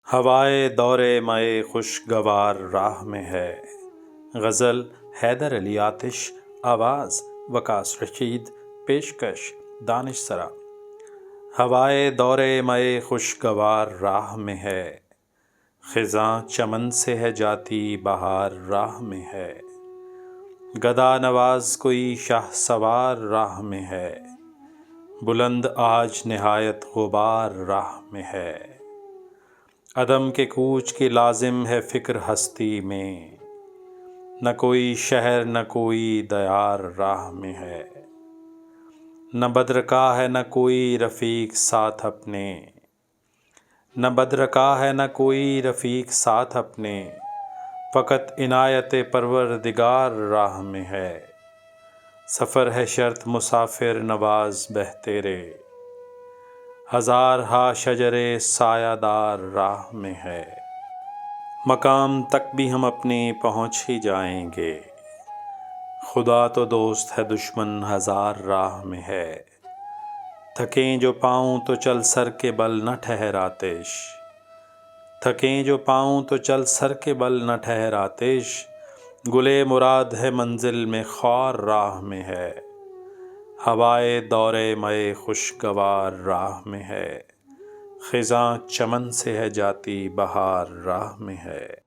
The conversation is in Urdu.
ہوائے دور مئے خوشگوار راہ میں ہے۔ غزل حیدر علی آتش، آواز وکاس رشید، پیشکش دانش سرا۔ ہوائے دور مئے خوشگوار راہ میں ہے، خزاں چمن سے ہے جاتی بہار راہ میں ہے۔ گدا نواز کوئی شاہ سوار راہ میں ہے، بلند آج نہایت غبار راہ میں ہے۔ عدم کے کوچ کی لازم ہے فکر ہستی میں، نہ کوئی شہر نہ کوئی دیار راہ میں ہے۔ نہ بدرکا ہے نہ کوئی رفیق ساتھ اپنے، نہ بدرکا ہے نہ کوئی رفیق ساتھ اپنے، فقط عنایت پروردگار راہ میں ہے۔ سفر ہے شرط مسافر نواز بہتے رے، ہزارہا شجر سایہ دار راہ میں ہے۔ مقام تک بھی ہم اپنے پہنچ ہی جائیں گے، خدا تو دوست ہے دشمن ہزار راہ میں ہے۔ تھکیں جو پاؤں تو چل سر کے بل نہ ٹھہر آتش، تھکیں جو پاؤں تو چل سر کے بل نہ ٹھہر آتش، گلے مراد ہے منزل میں خار راہ میں ہے۔ ہوائے دور مئے خوشگوار راہ میں ہے، خزاں چمن سے ہے جاتی بہار راہ میں ہے۔